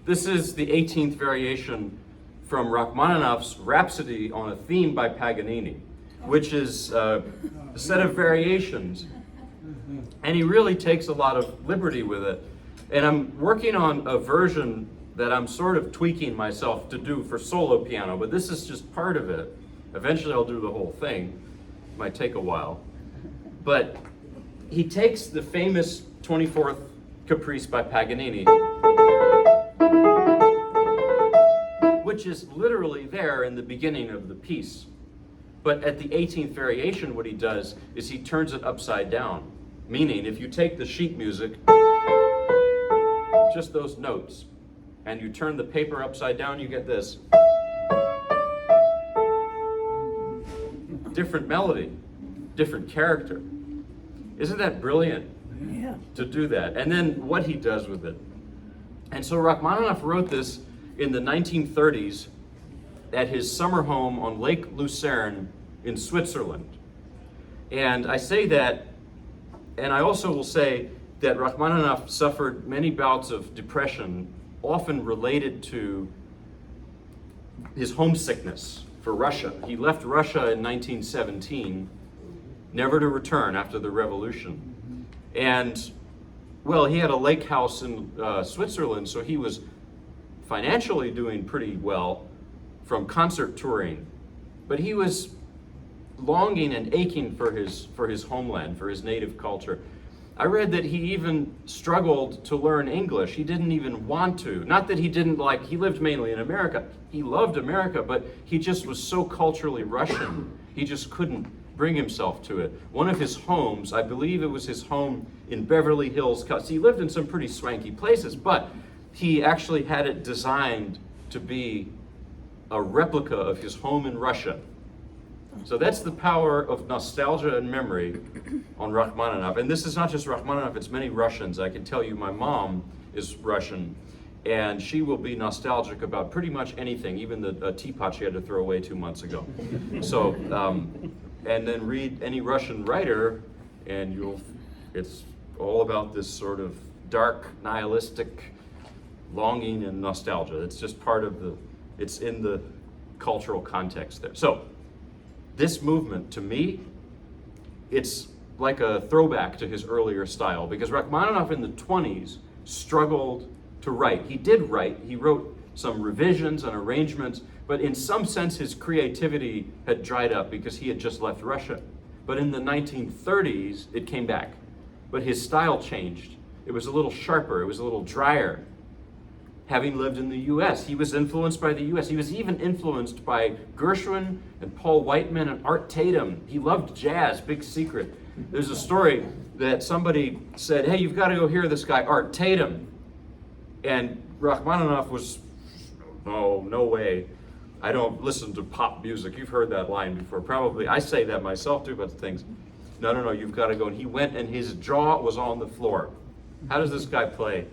This is the 18th variation from Rachmaninoff's Rhapsody on a Theme by Paganini, which is a set of variations. And he really takes a lot of liberty with it. And I'm working on a version that I'm sort of tweaking myself to do for solo piano, but this is just part of it. Eventually I'll do the whole thing. It might take a while. But he takes the famous 24th Caprice by Paganini, which is literally there in the beginning of the piece. But at the 18th variation, what he does is he turns it upside down. Meaning, if you take the sheet music, just those notes, and you turn the paper upside down, you get this. Different melody, different character. Isn't that brilliant? Yeah. To do that? And then what he does with it. And so Rachmaninoff wrote this in the 1930s at his summer home on Lake Lucerne in Switzerland. And I say that, and I also will say that Rachmaninoff suffered many bouts of depression, often related to his homesickness for Russia. He left Russia in 1917, never to return after the revolution. And, well, he had a lake house in Switzerland, so he was financially doing pretty well from concert touring. But he was longing and aching for his homeland, for his native culture. I read that he even struggled to learn English. He didn't even want to. Not that he didn't like, he lived mainly in America. He loved America, but he just was so culturally Russian. He just couldn't bring himself to it. One of his homes, I believe it was his home in Beverly Hills. He lived in some pretty swanky places, but he actually had it designed to be a replica of his home in Russia. So that's the power of nostalgia and memory on Rachmaninoff. And this is not just Rachmaninoff, it's many Russians. I can tell you my mom is Russian, and she will be nostalgic about pretty much anything, even the teapot she had to throw away 2 months ago. So, and then read any Russian writer, and it's all about this sort of dark, nihilistic longing and nostalgia. It's just part of it's in the cultural context there. So, this movement, to me, it's like a throwback to his earlier style, because Rachmaninoff in the 20s struggled to write. He did write, he wrote some revisions and arrangements, but in some sense his creativity had dried up because he had just left Russia. But in the 1930s, it came back. But his style changed. It was a little sharper, it was a little drier. Having lived in the US, he was influenced by the US. He was even influenced by Gershwin and Paul Whiteman and Art Tatum. He loved jazz, big secret. There's a story that somebody said, hey, you've got to go hear this guy, Art Tatum. And Rachmaninoff was, oh, no way. I don't listen to pop music. You've heard that line before. Probably, I say that myself too about things. No, you've got to go. And he went and his jaw was on the floor. How does this guy play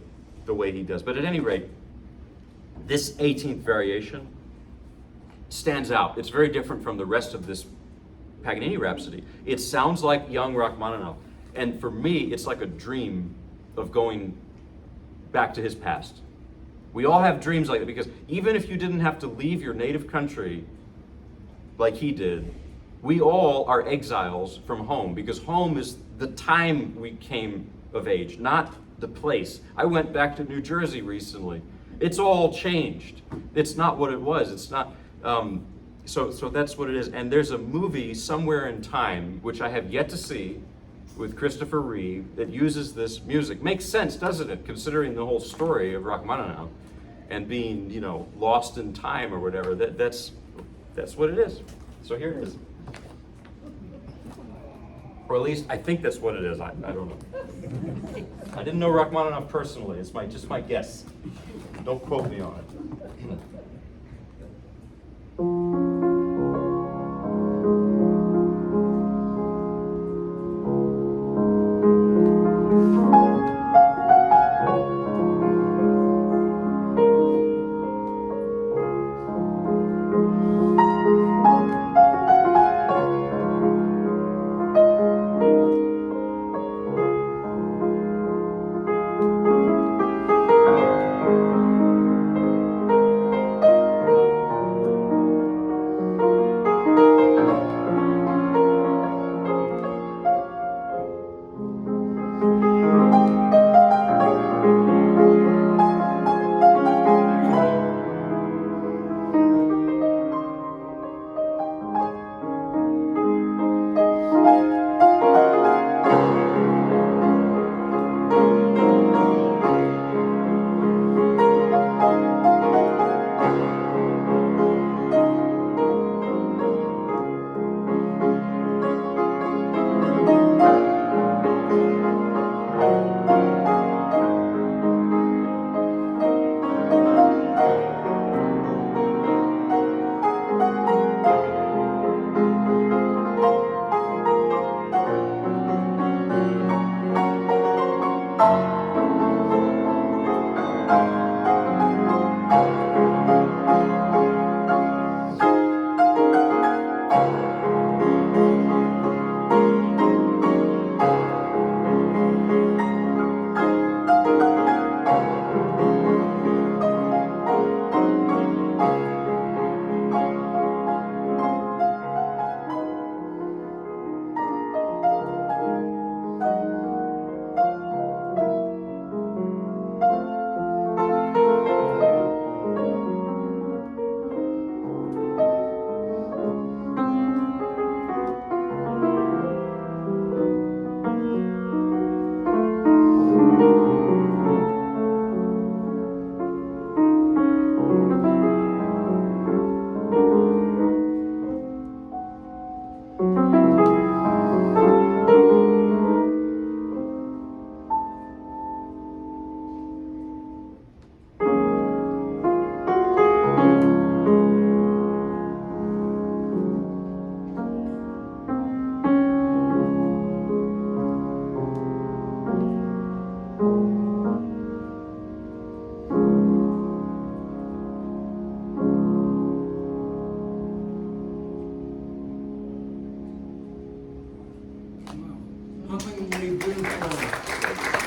the way he does? But at any rate, this 18th variation stands out. It's very different from the rest of this Paganini Rhapsody. It sounds like young Rachmaninoff. And for me, it's like a dream of going back to his past. We all have dreams like that, because even if you didn't have to leave your native country like he did, we all are exiles from home, because home is the time we came of age, not the place. I went back to New Jersey recently. It's all changed. It's not what it was. It's not. So that's what it is. And there's a movie somewhere in time, which I have yet to see, with Christopher Reeve, that uses this music. Makes sense, doesn't it? Considering the whole story of Rachmaninoff and being, lost in time or whatever. That's what it is. So here it is. Or at least I think that's what it is. I don't know. I didn't know Rachmaninoff personally. It's just my guess. Don't quote me on it. 선생님들이 부르시는